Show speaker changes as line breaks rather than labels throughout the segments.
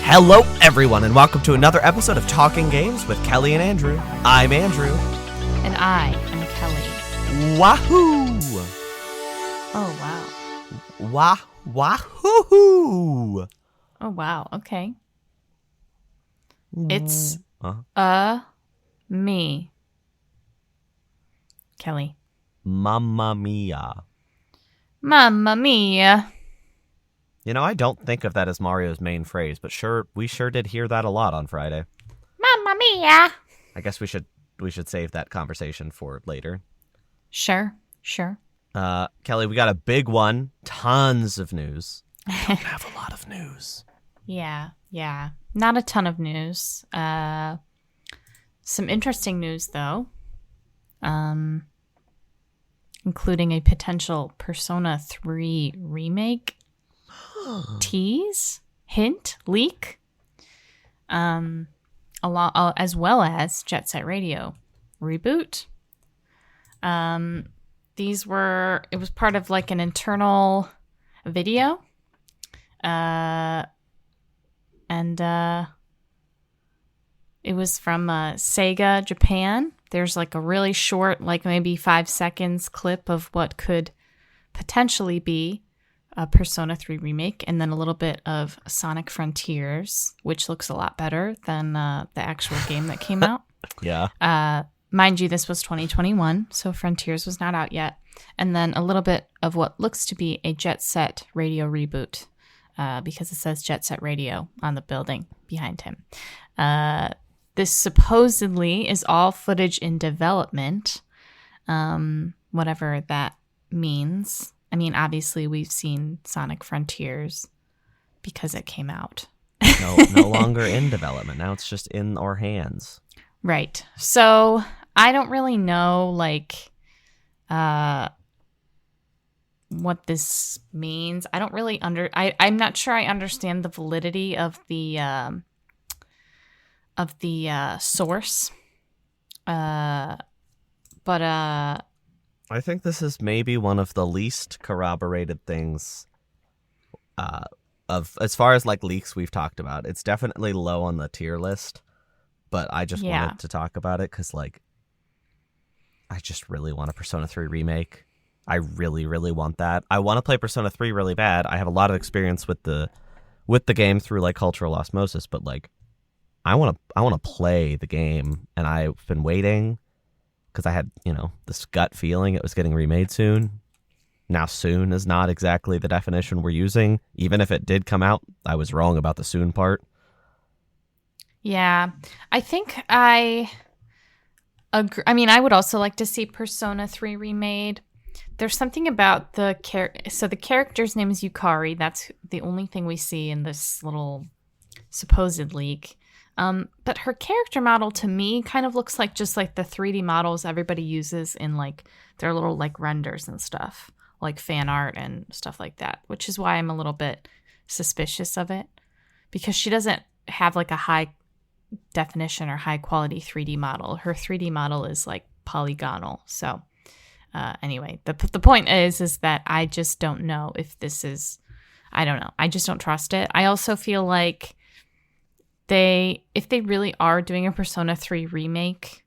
Hello, everyone, and welcome to another episode of Talking Games with Kellie and Andrew. I'm Andrew.
And I am Kellie.
Wahoo!
Oh, wow.
Wahoo!
Oh, wow. Okay. It's me. Kellie.
Mamma mia.
Mamma mia.
You know, I don't think of that as Mario's main phrase, but we sure did hear that a lot on Friday.
Mamma mia.
I guess we should save that conversation for later.
Sure.
Kellie, we got a big one. Tons of news. We don't have a lot of news.
Yeah. Not a ton of news. Some interesting news, though. Including a potential Persona 3 remake. Tease, hint, leak, as well as Jet Set Radio reboot. It was part of like an internal video, and it was from Sega Japan. There's like a really short, like maybe 5 seconds clip of what could potentially be a Persona 3 remake, and then a little bit of Sonic Frontiers, which looks a lot better than the actual game that came out.
Yeah.
Mind you, this was 2021, so Frontiers was not out yet. And then a little bit of what looks to be a Jet Set Radio reboot, because it says Jet Set Radio on the building behind him. This supposedly is all footage in development, whatever that means. I mean, obviously, we've seen Sonic Frontiers because it came out.
No longer in development. Now it's just in our hands.
Right. So I don't really know, like, what this means. I don't really I'm not sure I understand the validity of the source. But
I think this is maybe one of the least corroborated things of as far as like leaks we've talked about. It's definitely low on the tier list, but I just wanted to talk about it because like I just really want a Persona 3 remake. I really, really want that. I want to play Persona 3 really bad. I have a lot of experience with the game through like cultural osmosis, but like I want to play the game, and I've been waiting. Because I had, this gut feeling it was getting remade soon. Now, soon is not exactly the definition we're using. Even if it did come out, I was wrong about the soon part.
Yeah, I think I agree. I mean, I would also like to see Persona 3 remade. There's something about the So the character's name is Yukari. That's the only thing we see in this little supposed leak. But her character model to me kind of looks like just like the 3D models everybody uses in like their little like renders and stuff, like fan art and stuff like that, which is why I'm a little bit suspicious of it, because she doesn't have like a high definition or high quality 3D model. Her 3D model is like polygonal. So anyway, the point is that I just don't know if this is, I don't know. I just don't trust it. I also feel like if they really are doing a Persona 3 remake,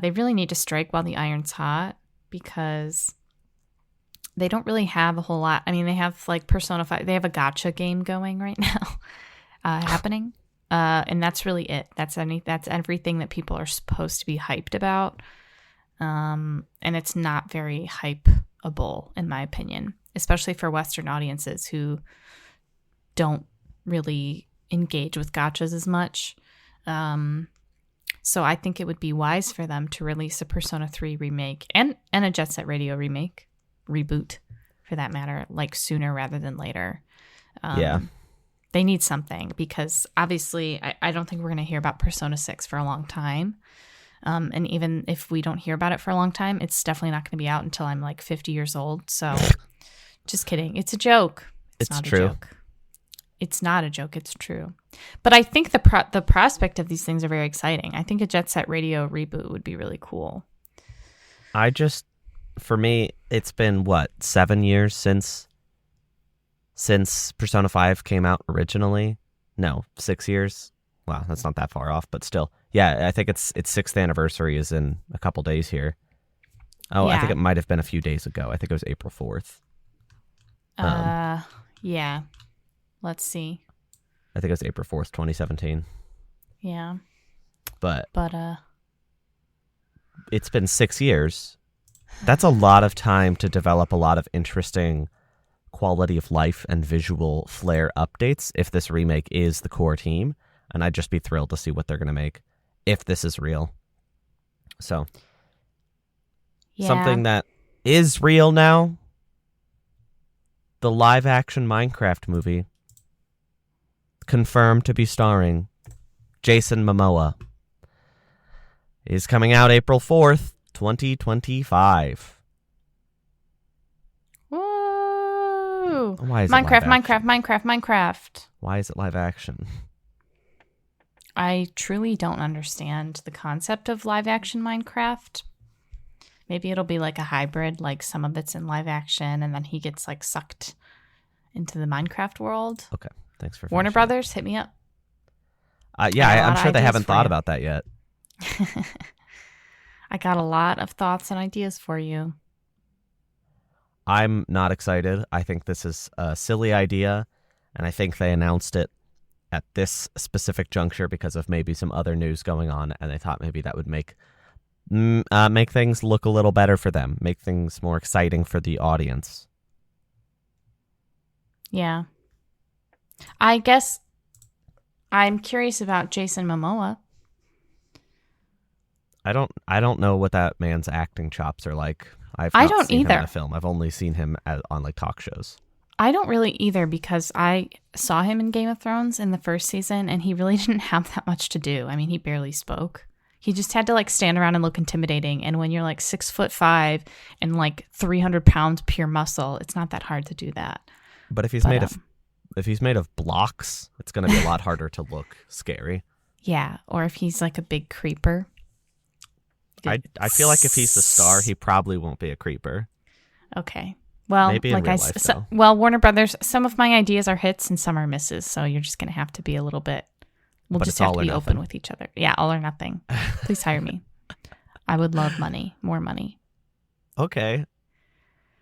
they really need to strike while the iron's hot, because they don't really have a whole lot. I mean, they have like Persona 5. They have a gacha game going right now happening. And that's really it. That's everything that people are supposed to be hyped about. And it's not very hypeable, in my opinion, especially for Western audiences who don't really engage with gachas as much. So I think it would be wise for them to release a Persona 3 remake and a Jet Set Radio reboot for that matter, like sooner rather than later. They need something, because obviously I don't think we're going to hear about Persona 6 for a long time. And even if we don't hear about it for a long time, it's definitely not going to be out until I'm like 50 years old. So just kidding. It's a joke. It's not
true.
A joke. It's not a joke. It's true. But I think the prospect of these things are very exciting. I think a Jet Set Radio reboot would be really cool.
For me, it's been, 7 years since Persona 5 came out originally? No, 6 years. Wow, that's not that far off, but still. Yeah, I think its 6th anniversary is in a couple days here. Oh, yeah. I think it might have been a few days ago. I think it was April 4th.
Yeah. Let's see.
I think it was April 4th, 2017.
Yeah.
But it's been 6 years. That's a lot of time to develop a lot of interesting quality of life and visual flair updates if this remake is the core team. And I'd just be thrilled to see what they're going to make if this is real. So, something that is real now, the live-action Minecraft movie, confirmed to be starring Jason Momoa, is coming out April 4th, 2025.
Woo!
Why is
Minecraft.
Why is it live action?
I truly don't understand the concept of live action Minecraft. Maybe it'll be like a hybrid, like some of it's in live action and then he gets like sucked into the Minecraft world.
Okay, thanks for
Warner Brothers, hit me up.
I'm sure they haven't thought about that yet.
I got a lot of thoughts and ideas for you.
I'm not excited. I think this is a silly idea, and I think they announced it at this specific juncture because of maybe some other news going on, and they thought maybe that would make things look a little better for them, make things more exciting for the audience.
Yeah. I guess I'm curious about Jason Momoa.
I don't know what that man's acting chops are like. I don't seen him in a film. I've only seen him on like talk shows.
I don't really either because I saw him in Game of Thrones in the first season and he really didn't have that much to do. I mean, he barely spoke. He just had to like stand around and look intimidating. And when you're like 6'5" and like 300 pounds pure muscle, it's not that hard to do that.
But if he's made of blocks, it's going to be a lot harder to look scary. Yeah,
or if he's like a big creeper.
I feel like if he's the star, he probably won't be a creeper.
Okay. Well,
maybe in real life,
well, Warner Brothers, some of my ideas are hits and some are misses, so you're just going to have to be a little bit. We'll just have to be open with each other. Yeah, all or nothing. Please hire me. I would love money, more money.
Okay.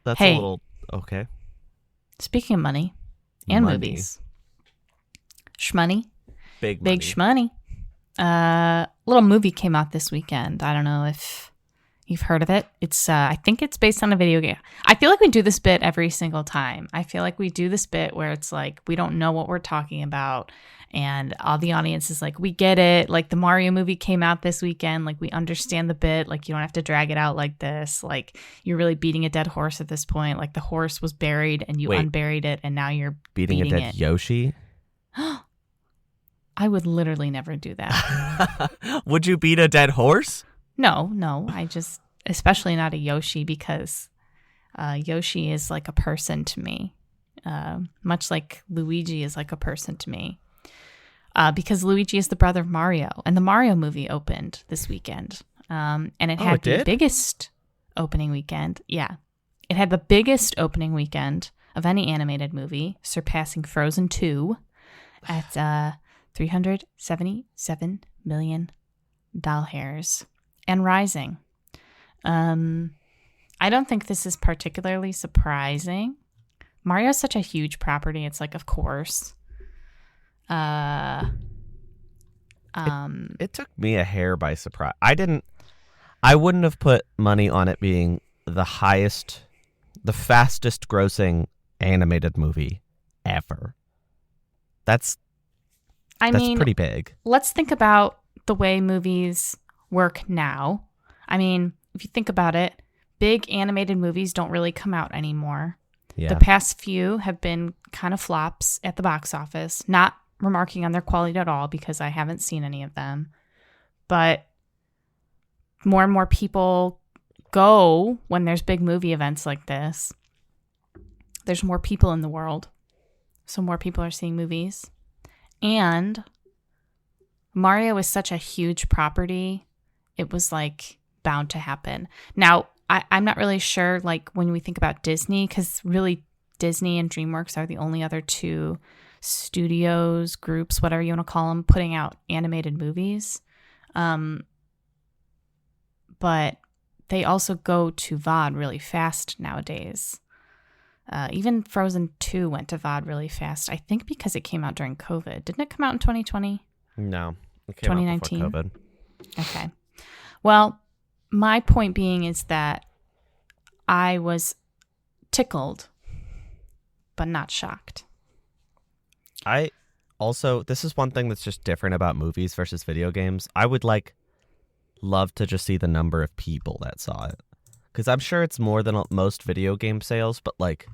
That's a little okay.
Speaking of money and movies, shmoney,
big
shmoney. Little movie came out this weekend. I don't know if you've heard of it. It's I think it's based on a video game. I feel like we do this bit every single time. I feel like we do this bit where it's like we don't know what we're talking about and all the audience is like, we get it. Like the Mario movie came out this weekend. Like we understand the bit. Like you don't have to drag it out like this. Like you're really beating a dead horse at this point. Like the horse was buried and you unburied it and now you're beating
a dead Yoshi.
I would literally never do that.
Would you beat a dead horse?
No. I just, especially not a Yoshi because Yoshi is like a person to me. Much like Luigi is like a person to me. Because Luigi is the brother of Mario. And the Mario movie opened this weekend. And it had the biggest opening weekend. Yeah. It had the biggest opening weekend of any animated movie, surpassing Frozen 2 at $377 million and rising. I don't think this is particularly surprising. Mario is such a huge property. It's like, of course.
It took me a hair by surprise. I wouldn't have put money on it being the fastest grossing animated movie ever. That's pretty big.
Let's think about the way movies work now. I mean, if you think about it, big animated movies don't really come out anymore. Yeah. The past few have been kind of flops at the box office. Not remarking on their quality at all because I haven't seen any of them. But more and more people go when there's big movie events like this. There's more people in the world. So more people are seeing movies. And Mario is such a huge property. It was like bound to happen. Now, I'm not really sure, like when we think about Disney, because really Disney and DreamWorks are the only other two studios, groups, whatever you want to call them, putting out animated movies. But they also go to VOD really fast nowadays. Even Frozen 2 went to VOD really fast, I think because it came out during COVID. Didn't it come out in 2020?
No, it came 2019? Out before COVID.
Okay. Well, my point being is that I was tickled, but not shocked.
I also, this is one thing that's just different about movies versus video games. I would love to just see the number of people that saw it. Because I'm sure it's more than most video game sales, but like,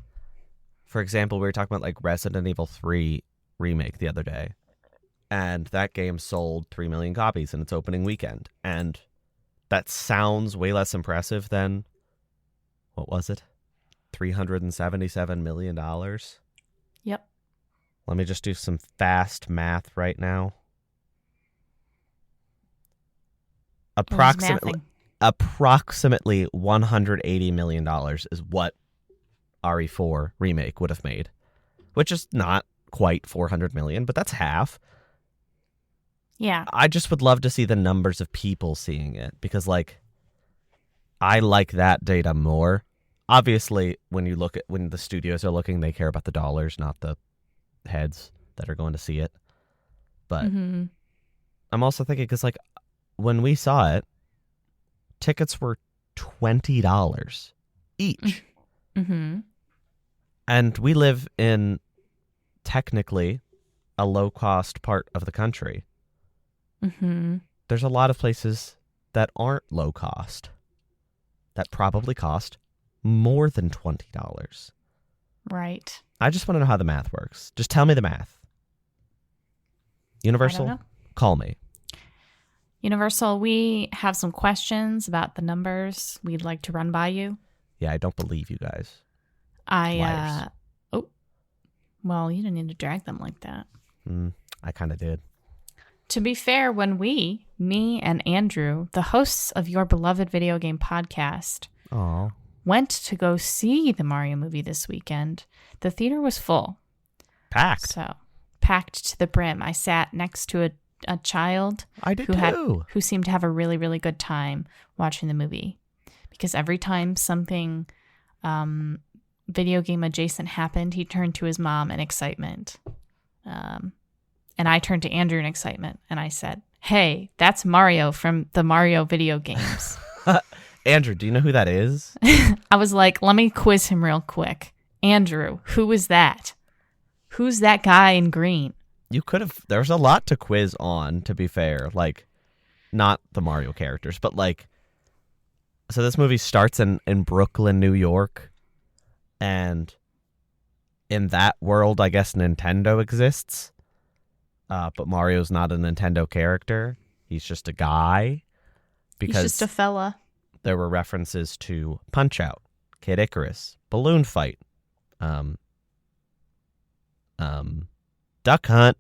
for example, we were talking about like Resident Evil 3 remake the other day. And that game sold 3 million copies in its opening weekend. And that sounds way less impressive than, what was it? $377 million?
Yep.
Let me just do some fast math right now. Approximately $180 million is what RE4 remake would have made, which is not quite 400 million, but that's half.
Yeah.
I just would love to see the numbers of people seeing it because, like, I like that data more. Obviously, when the studios are looking, they care about the dollars, not the heads that are going to see it. But I'm also thinking because, like, when we saw it, tickets were $20 each.
Mm-hmm.
And we live in technically a low-cost part of the country.
Mm-hmm.
There's a lot of places that aren't low-cost that probably cost more than $20.
Right.
I just want to know how the math works. Just tell me the math. Universal, call me.
Universal, we have some questions about the numbers we'd like to run by you.
Yeah, I don't believe you guys.
Well, you didn't need to drag them like that.
I kind of did.
To be fair, when me and Andrew, the hosts of your beloved video game podcast, went to go see the Mario movie this weekend, the theater was full.
Packed.
So, packed to the brim. I sat next to a child who seemed to have a really, really good time watching the movie. Because every time something video game adjacent happened, he turned to his mom in excitement. And I turned to Andrew in excitement, and I said, "Hey, that's Mario from the Mario video games."
Andrew, do you know who that is?
I was like, let me quiz him real quick. Andrew, who is that? Who's that guy in green?
You could have. There's a lot to quiz on, to be fair. Like, not the Mario characters, but like, so this movie starts in Brooklyn, New York, and in that world, I guess Nintendo exists. But Mario's not a Nintendo character. He's just a guy.
He's just a fella.
There were references to Punch-Out, Kid Icarus, Balloon Fight, Duck Hunt,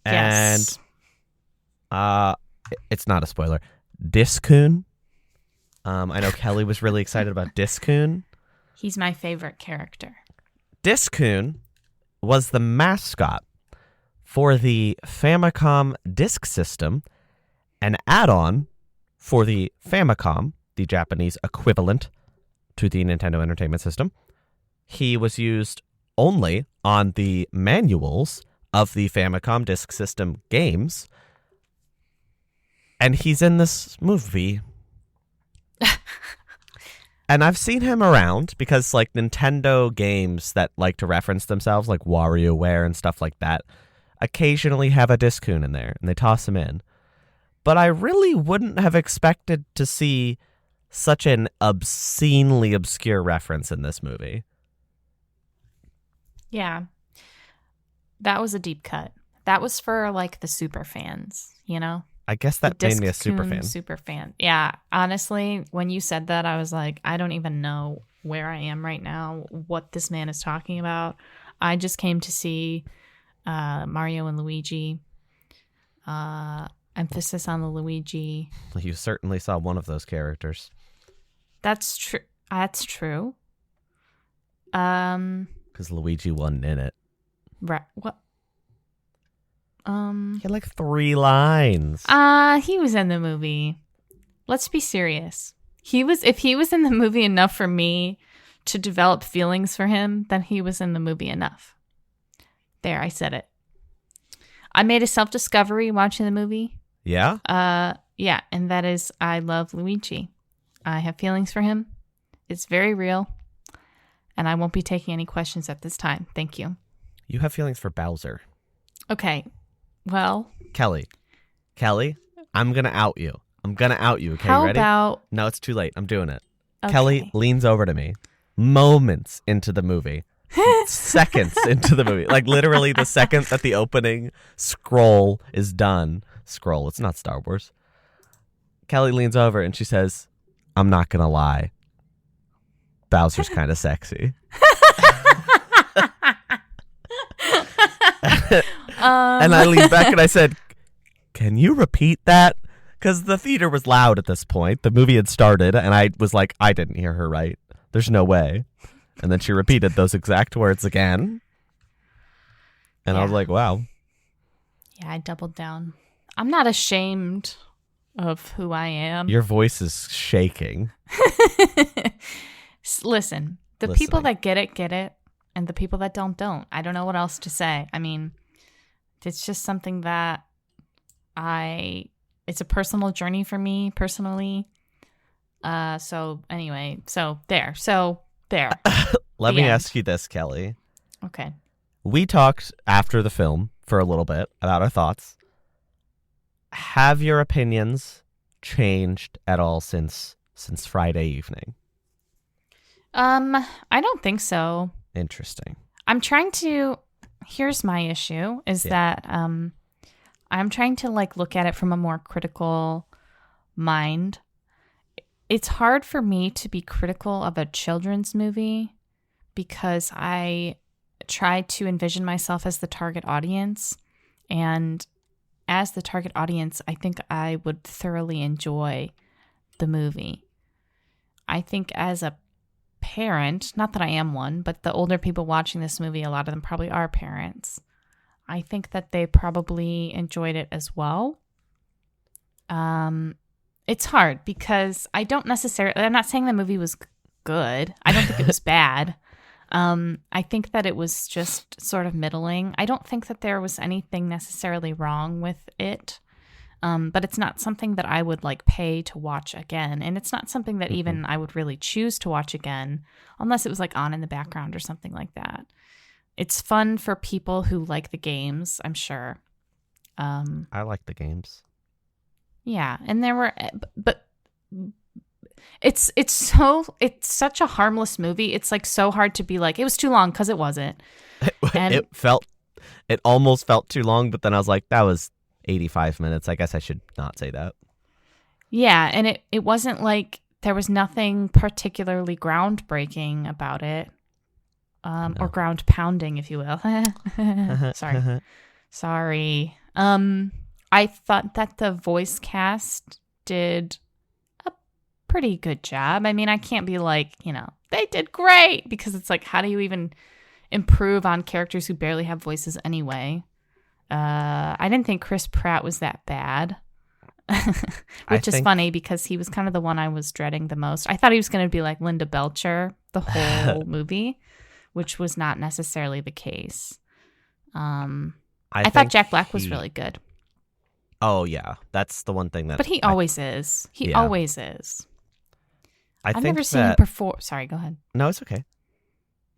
yes.
And it's not a spoiler, Discoon. I know Kelly was really excited about Discoon.
He's my favorite character.
Discoon was the mascot for the Famicom Disk System, an add-on for the Famicom, the Japanese equivalent to the Nintendo Entertainment System. He was used only on the manuals of the Famicom Disk System games, and he's in this movie. And I've seen him around because, like, Nintendo games that like to reference themselves, like WarioWare and stuff like that, occasionally have a Discoon in there, and they toss him in. But I really wouldn't have expected to see such an obscenely obscure reference in this movie.
Yeah. That was a deep cut. That was for, like, the super fans, you know?
I guess that made me a super fan.
Super fan. Yeah. Honestly, when you said that, I was like, I don't even know where I am right now, what this man is talking about. I just came to see Mario and Luigi. Emphasis on the Luigi.
You certainly saw one of those characters.
That's true. That's true. Because
Because Luigi wasn't in it.
Right. What?
He had like 3 lines.
He was in the movie. Let's be serious. If he was in the movie enough for me to develop feelings for him, then he was in the movie enough. There, I said it. I made a self-discovery watching the movie.
Yeah?
Yeah, and that is I love Luigi. I have feelings for him. It's very real. And I won't be taking any questions at this time. Thank you.
You have feelings for Bowser.
Okay. Well.
Kellie, I'm going to out you. Okay,
how
ready?
About...
No, it's too late. I'm doing it.
Okay.
Kellie leans over to me moments into the movie. Seconds into the movie. Like literally the second that the opening scroll is done. Scroll, it's not Star Wars. Kellie leans over and she says, I'm not going to lie. Bowser's kind of sexy. And I leaned back and I said, can you repeat that? Because the theater was loud at this point. The movie had started and I was like, I didn't hear her right. There's no way. And then she repeated those exact words again. And I was like, wow.
Yeah, I doubled down. I'm not ashamed of who I am.
Your voice is shaking.
Listen, the people that get it. And the people that don't. I don't know what else to say. I mean, it's just something that it's a personal journey for me personally. So anyway, there.
Let me ask you this, Kellie.
Okay.
We talked after the film for a little bit about our thoughts. Have your opinions changed at all since Friday evening?
I don't think so.
Interesting.
Here's my issue is that I'm trying to look at it from a more critical mind. It's hard for me to be critical of a children's movie because I try to envision myself as the target audience. And as the target audience, I think I would thoroughly enjoy the movie. I think as a parent, not that I am one, but the older people watching this movie, a lot of them probably are parents. I think that they probably enjoyed it as well. It's hard because I'm not saying the movie was good. I don't think it was bad. I think that it was just sort of middling. I don't think that there was anything necessarily wrong with it. But it's not something that I would pay to watch again. And it's not something that even I would really choose to watch again unless it was on in the background or something like that. It's fun for people who like the games, I'm sure.
I like the games.
Yeah, and but it's such a harmless movie. It's so hard to be it was too long because it wasn't.
It almost felt too long, but then I was like, that was 85 minutes. I guess I should not say that. Yeah, and it wasn't there was nothing particularly groundbreaking about it. No. Or ground pounding, if you will. Sorry. I thought that the voice cast did a pretty good job. I mean, I can't be they did great because it's how do you even improve on characters who barely have voices anyway? I didn't think Chris Pratt was that bad, which is funny because he was kind of the one I was dreading the most. I thought he was going to be like Linda Belcher the whole movie, which was not necessarily the case. I thought Jack Black was really good. Oh, yeah. That's the one thing that...
But he always is. He always is.
I've
never seen him perform... Sorry, go ahead.
No, it's okay.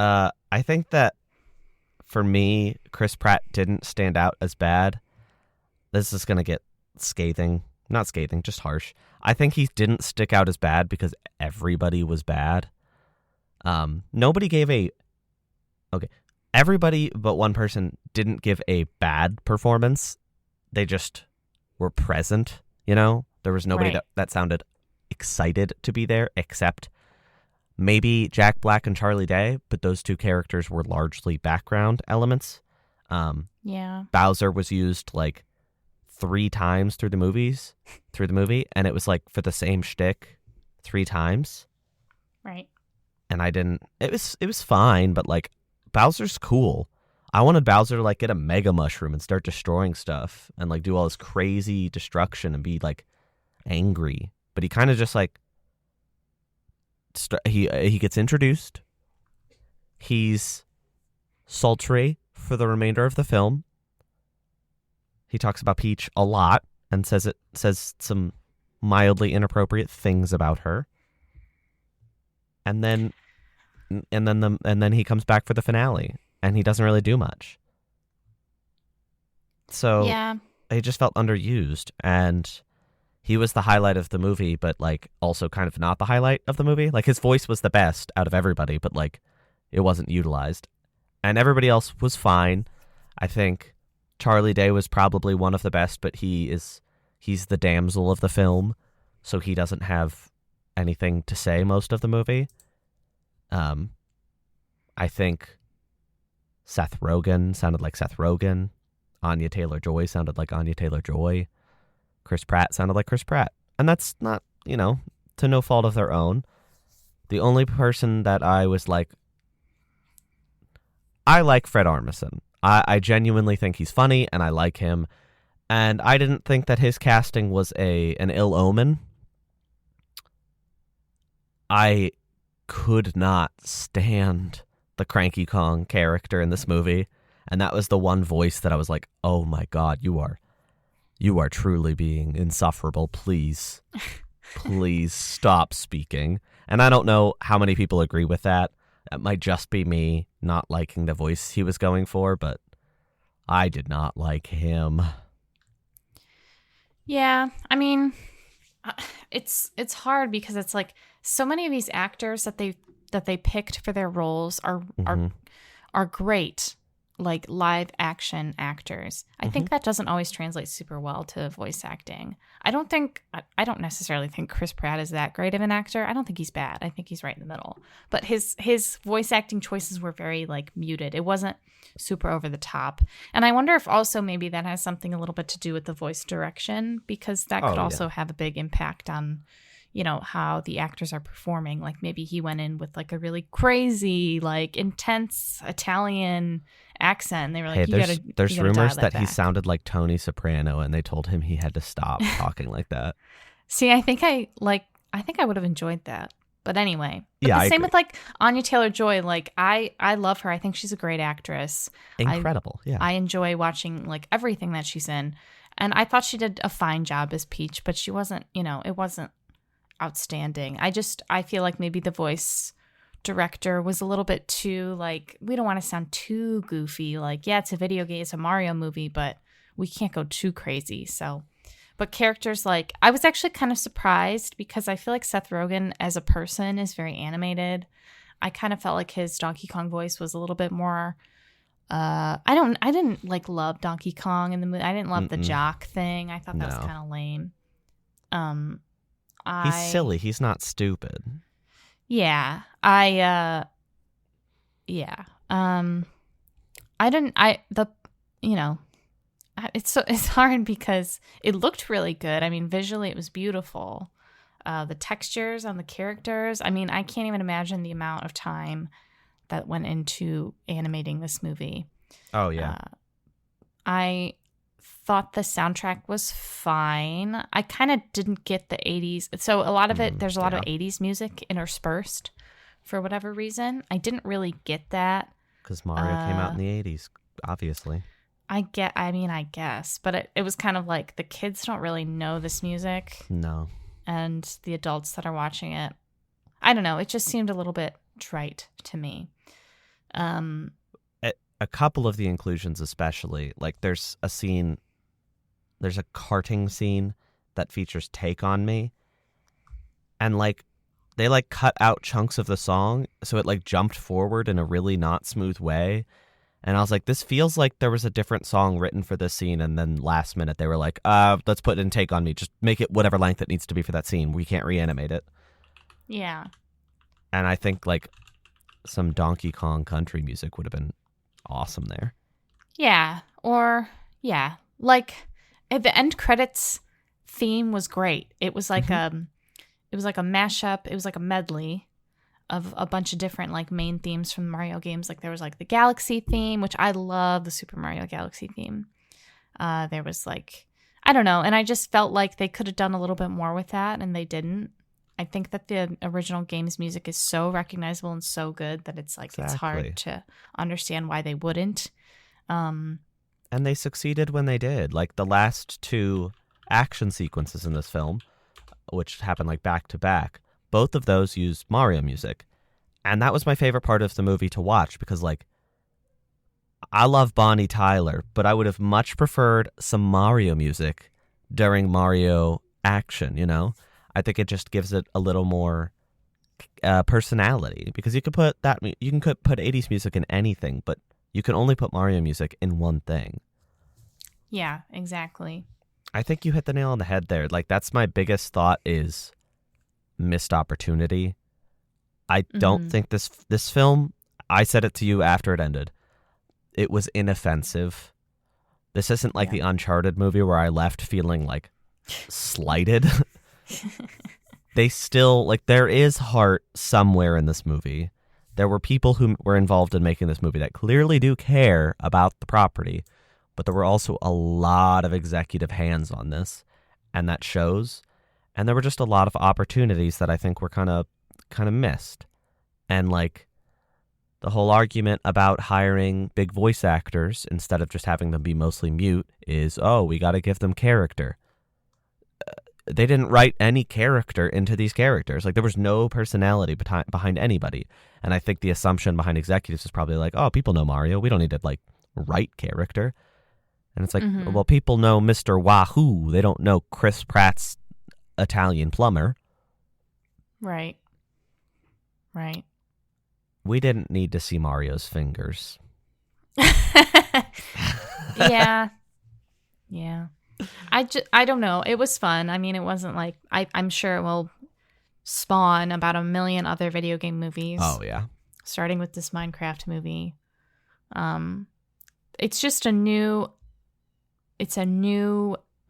I think that for me, Chris Pratt didn't stand out as bad. This is going to get scathing. Not scathing, just harsh. I think he didn't stick out as bad because everybody was bad. Nobody gave a... Okay. Everybody but one person didn't give a bad performance. They just were present, There was nobody that sounded excited to be there except maybe Jack Black and Charlie Day, but those two characters were largely background elements. Bowser was used 3 times through the movie, and it was for the same shtick 3 times.
Right.
And I didn't. It was fine, but Bowser's cool. I wanted Bowser to like get a mega mushroom and start destroying stuff and like do all this crazy destruction and be like angry. But he kind of just like he gets introduced. He's sultry for the remainder of the film. He talks about Peach a lot and says some mildly inappropriate things about her. And then he comes back for the finale and he doesn't really do much. So
yeah,
he just felt underused, and he was the highlight of the movie, but like also kind of not the highlight of the movie. Like his voice was the best out of everybody, but like it wasn't utilized. And everybody else was fine. I think Charlie Day was probably one of the best, but he's the damsel of the film, so he doesn't have anything to say most of the movie. I think Seth Rogen sounded like Seth Rogen. Anya Taylor-Joy sounded like Anya Taylor-Joy. Chris Pratt sounded like Chris Pratt. And that's not, to no fault of their own. The only person that I was like, I like Fred Armisen. I genuinely think he's funny, and I like him. And I didn't think that his casting was an ill omen. I could not stand the Cranky Kong character in this movie. And that was the one voice that I was like, oh my God, you are truly being insufferable. Please stop speaking. And I don't know how many people agree with that. It might just be me not liking the voice he was going for, but I did not like him.
Yeah, I mean, it's hard because it's like so many of these actors that they picked for their roles are great, like live action actors. I think that doesn't always translate super well to voice acting. I don't necessarily think Chris Pratt is that great of an actor. I don't think he's bad. I think he's right in the middle. But his voice acting choices were very like muted. It wasn't super over the top. And I wonder if also maybe that has something a little bit to do with the voice direction, because that could also have a big impact on, how the actors are performing. Like maybe he went in with like a really crazy, like intense Italian accent. And they were like,
there's rumors that he sounded like Tony Soprano, and they told him he had to stop talking like that.
See, I think I would have enjoyed that. But anyway, same with like Anya Taylor-Joy. Like I love her. I think she's a great actress.
Incredible. I
enjoy watching like everything that she's in. And I thought she did a fine job as Peach, but she wasn't, it wasn't outstanding. I feel like maybe the voice director was a little bit too like, we don't want to sound too goofy. Like, yeah, it's a video game, it's a Mario movie, but we can't go too crazy. So, but characters like, I was actually kind of surprised because I feel like Seth Rogen as a person is very animated. I kind of felt like his Donkey Kong voice was a little bit more, I didn't like love Donkey Kong in the movie. I didn't love the jock thing. I thought that was kind of lame.
He's silly. He's not stupid.
Yeah. I didn't, it's hard because it looked really good. I mean, visually it was beautiful. The textures on the characters. I mean, I can't even imagine the amount of time that went into animating this movie.
Oh, yeah.
I thought the soundtrack was fine. I kind of didn't get the 80s. So a lot of it, there's a lot of 80s music interspersed for whatever reason. I didn't really get that.
Because Mario came out in the 80s, obviously.
I guess. But it was kind of like the kids don't really know this music.
No.
And the adults that are watching it, I don't know. It just seemed a little bit trite to me.
A couple of the inclusions especially, like there's a karting scene that features Take On Me, and like they like cut out chunks of the song, so it like jumped forward in a really not smooth way. And I was like, this feels like there was a different song written for this scene, and then last minute they were like, let's put in Take On Me, just make it whatever length it needs to be for that scene, we can't reanimate it.
Yeah.
And I think like some Donkey Kong country music would have been awesome there.
Yeah. Like the end credits theme was great. It was like a mashup. It was like a medley of a bunch of different like main themes from Mario games. Like there was like the Galaxy theme, which I love the Super Mario Galaxy theme. There was like, I don't know. And I just felt like they could have done a little bit more with that, and they didn't. I think that the original game's music is so recognizable and so good that it's like, It's hard to understand why they wouldn't.
And they succeeded when they did. Like the last 2 action sequences in this film, which happened like back to back, both of those used Mario music. And that was my favorite part of the movie to watch, because like, I love Bonnie Tyler, but I would have much preferred some Mario music during Mario action, you know? I think it just gives it a little more personality, because you can put 80s music in anything, but you can only put Mario music in one thing.
Yeah, exactly.
I think you hit the nail on the head there. Like, that's my biggest thought, is missed opportunity. I don't think this film, I said it to you after it ended, it was inoffensive. This isn't like the Uncharted movie where I left feeling like slighted. They still, like, there is heart somewhere in this movie. There were people who were involved in making this movie that clearly do care about the property, but there were also a lot of executive hands on this, and that shows. And there were just a lot of opportunities that I think were kind of missed. And like the whole argument about hiring big voice actors instead of just having them be mostly mute is, oh, we got to give them character. They didn't write any character into these characters. Like, there was no personality behind anybody. And I think the assumption behind executives is probably like, oh, people know Mario. We don't need to, like, write character. And it's like, well, people know Mr. Wahoo. They don't know Chris Pratt's Italian plumber.
Right.
We didn't need to see Mario's fingers.
Yeah. I don't know. It was fun. I mean, it wasn't like, I'm sure it will spawn about a million other video game movies.
Oh, yeah.
Starting with this Minecraft movie. It's just a new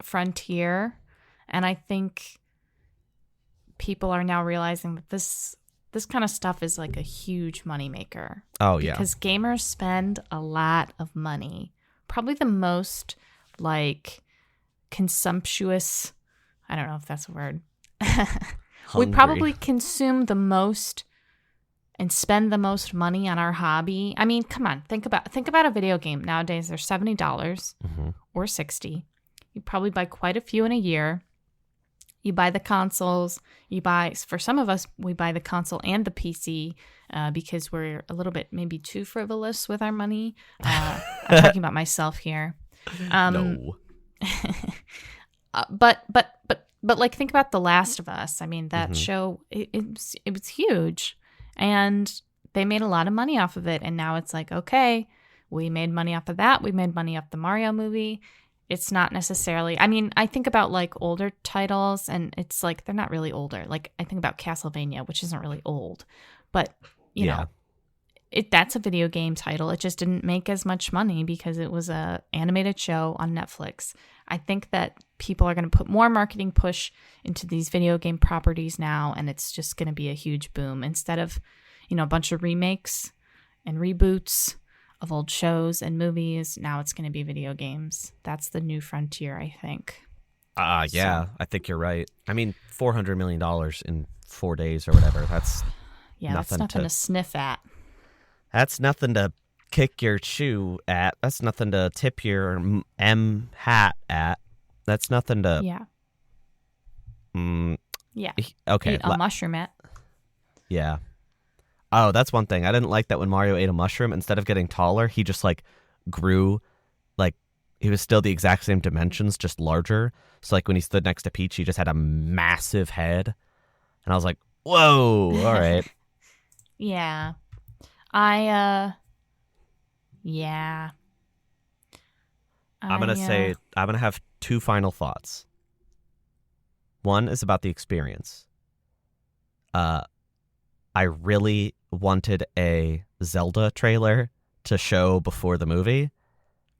frontier. And I think people are now realizing that this kind of stuff is like a huge moneymaker.
Oh, yeah.
Because gamers spend a lot of money. Probably the most like consumptuous, I don't know if that's a word. We probably consume the most and spend the most money on our hobby. I mean, come on, think about a video game. Nowadays they're $70 or $60. You probably buy quite a few in a year. You buy the consoles. For some of us, we buy the console and the PC because we're a little bit maybe too frivolous with our money. I'm talking about myself here.
No.
But like, think about The Last of Us. I mean, that show, it was huge, and they made a lot of money off of it. And now it's like, okay, we made money off of that. We made money off the Mario movie. It's not necessarily, I mean, I think about like older titles, and it's like, they're not really older. Like, I think about Castlevania, which isn't really old, but you know, that's a video game title. It just didn't make as much money because it was a animated show on Netflix. I think that people are going to put more marketing push into these video game properties now, and it's just going to be a huge boom. Instead of, you know, a bunch of remakes and reboots of old shows and movies, now it's going to be video games. That's the new frontier, I think.
Yeah, so. I think you're right. I mean, $400 million in 4 days or whatever. That's
that's nothing to sniff at.
That's nothing to kick your shoe at. That's nothing to tip your M hat at. That's nothing to...
Yeah.
Okay.
Eat a mushroom at.
Yeah. Oh, that's one thing. I didn't like that when Mario ate a mushroom, instead of getting taller, he just, like, grew, like, he was still the exact same dimensions, just larger. So, like, when he stood next to Peach, he just had a massive head. And I was like, whoa, all right.
Yeah.
I'm going to have 2 final thoughts. One is about the experience. I really wanted a Zelda trailer to show before the movie,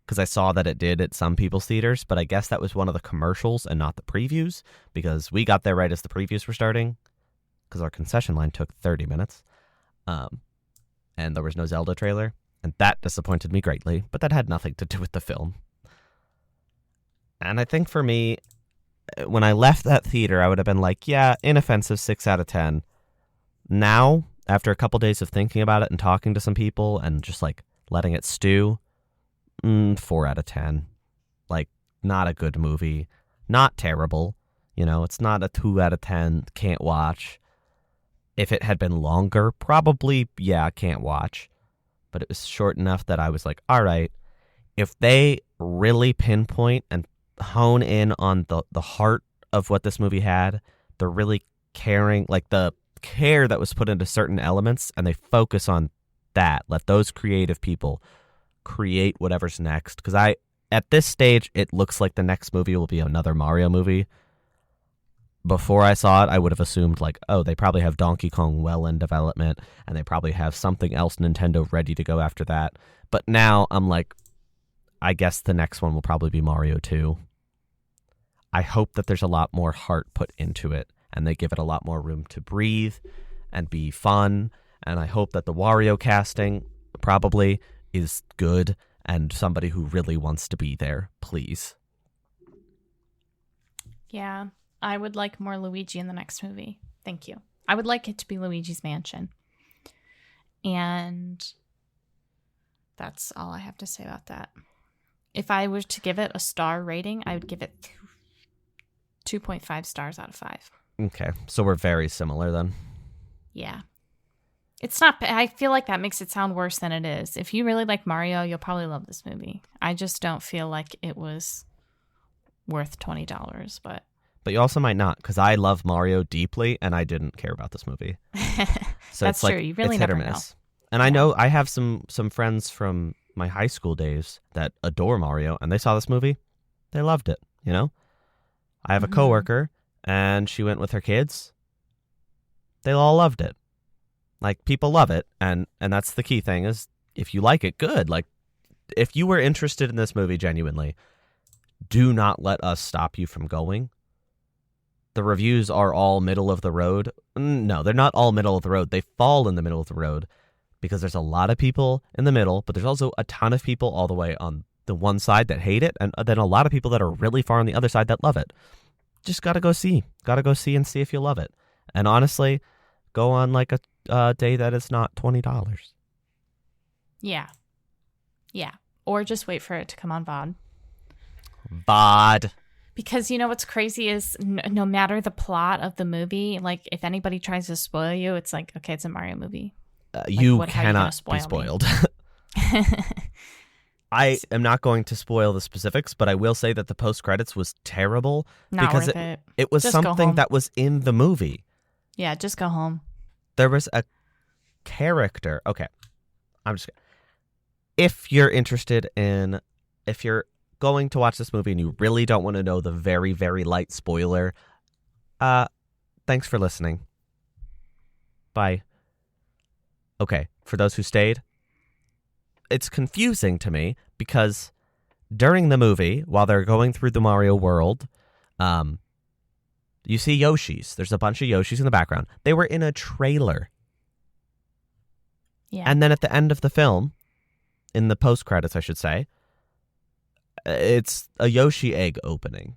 because I saw that it did at some people's theaters, but I guess that was one of the commercials and not the previews, because we got there right as the previews were starting, because our concession line took 30 minutes. And there was no Zelda trailer, and that disappointed me greatly, but that had nothing to do with the film. And I think for me, when I left that theater, I would have been like, yeah, inoffensive 6 out of 10. Now, after a couple days of thinking about it and talking to some people and just like letting it stew, 4 out of 10. Like, not a good movie. Not terrible. You know, it's not a 2 out of 10, can't watch. If it had been longer, probably, yeah, can't watch. But it was short enough that I was like, all right, if they really pinpoint and hone in on the heart of what this movie had, they're really caring, like the care that was put into certain elements, and they focus on that. Let those creative people create whatever's next. Because at this stage, it looks like the next movie will be another Mario movie. Before I saw it, I would have assumed, like, oh, they probably have Donkey Kong well in development, and they probably have something else Nintendo ready to go after that. But now I'm like, I guess the next one will probably be Mario 2. I hope that there's a lot more heart put into it, and they give it a lot more room to breathe and be fun. And I hope that the Wario casting probably is good and somebody who really wants to be there, please.
Yeah. I would like more Luigi in the next movie. Thank you. I would like it to be Luigi's Mansion. And that's all I have to say about that. If I were to give it a star rating, I would give it 2.5 stars out of 5.
Okay. So we're very similar then.
Yeah. It's not, I feel like that makes it sound worse than it is. If you really like Mario, you'll probably love this movie. I just don't feel like it was worth $20, but
you also might not, because I love Mario deeply, and I didn't care about this movie. So
that's
it's
true. You really
it's hit or
never
miss.
know.
And I know I have some friends from my high school days that adore Mario, and they saw this movie. They loved it, you know? I have a coworker, and she went with her kids. They all loved it. Like, people love it, and that's the key thing, is if you like it, good. Like, if you were interested in this movie genuinely, do not let us stop you from going. The reviews are all middle of the road. No, they're not all middle of the road. They fall in the middle of the road because there's a lot of people in the middle, but there's also a ton of people all the way on the one side that hate it, and then a lot of people that are really far on the other side that love it. Just gotta go see. Gotta go see and see if you love it. And honestly, go on like a day that is not $20.
Yeah. Yeah. Or just wait for it to come on VOD.
VOD.
Because you know what's crazy is no matter the plot of the movie, like if anybody tries to spoil you, it's like, okay, it's a Mario movie.
You cannot be spoiled. I am not going to spoil the specifics, but I will say that the post-credits was terrible.
Not
because
worth it.
It was
just
something that was in the movie.
Yeah, just go home.
There was a character. Okay. If you're interested in, if you're going to watch this movie and you really don't want to know the very, very light spoiler, thanks for listening. Bye. Okay, for those who stayed, it's confusing to me because during the movie, while they're going through the Mario world, you see Yoshis. There's a bunch of Yoshis in the background. They were in a trailer.
Yeah.
And then at the end of the film, in the post-credits, I should say, it's a Yoshi egg opening.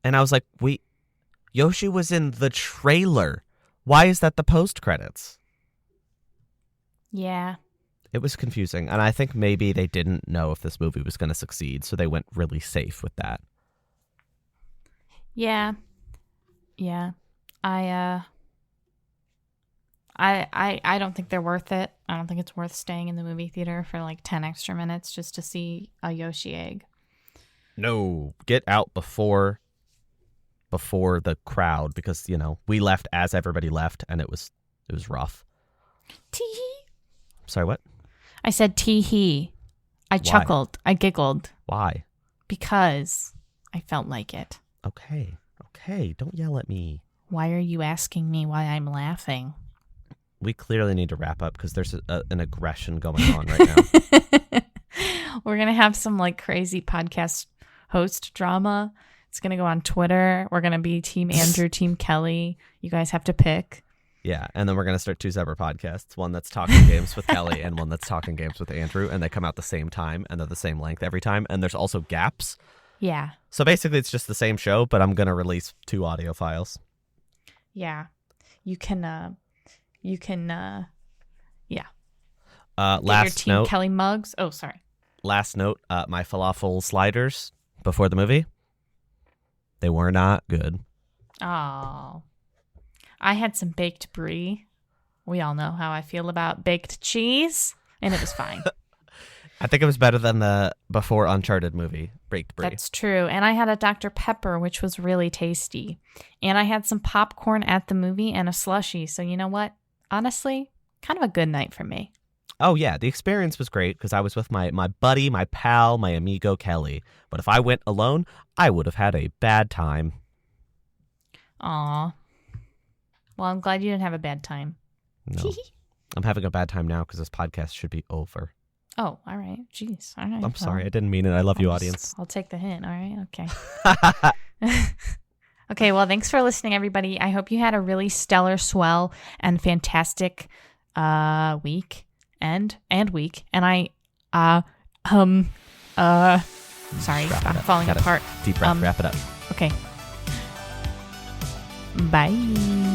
And I was like, wait, Yoshi was in the trailer. Why is that the post-credits?
Yeah.
It was confusing. And I think maybe they didn't know if this movie was going to succeed, so they went really safe with that.
Yeah. Yeah. I don't think they're worth it. I don't think it's worth staying in the movie theater for like 10 extra minutes just to see a Yoshi egg.
No, get out before the crowd, because, you know, we left as everybody left and it was rough.
Tee-hee.
Sorry, what?
I said tee-hee. I chuckled. I giggled.
Why?
Because I felt like it.
Okay, don't yell at me.
Why are you asking me why I'm laughing?
We clearly need to wrap up because there's an aggression going on right now.
We're going to have some like crazy podcast host drama. It's going to go on Twitter. We're going to be Team Andrew, Team Kellie. You guys have to pick.
Yeah, and then we're going to start 2 separate podcasts. One that's talking games with Kellie and one that's talking games with Andrew. And they come out the same time and they're the same length every time. And there's also gaps.
Yeah.
So basically it's just the same show, but I'm going to release 2 audio files.
Yeah. You can, yeah.
Last
your Team
note.
Kellie mugs. Oh, sorry.
Last note, my falafel sliders before the movie, they were not good.
Oh. I had some baked brie. We all know how I feel about baked cheese, and it was fine.
I think it was better than the before Uncharted movie, baked brie.
That's true. And I had a Dr. Pepper, which was really tasty. And I had some popcorn at the movie and a slushie. So you know what? Honestly, kind of a good night for me.
Oh, yeah. The experience was great because I was with my buddy, my pal, my amigo, Kellie. But if I went alone, I would have had a bad time.
Aw. Well, I'm glad you didn't have a bad time.
No. I'm having a bad time now because this podcast should be over.
Oh, all right. Jeez. All right.
I'm sorry. I didn't mean it. I love you, audience.
I'll take the hint. All right. Okay. Okay. Well, thanks for listening, everybody. I hope you had a really stellar, swell, and fantastic week and week. And sorry, I'm falling apart.
Deep breath. Wrap it up.
Okay. Bye.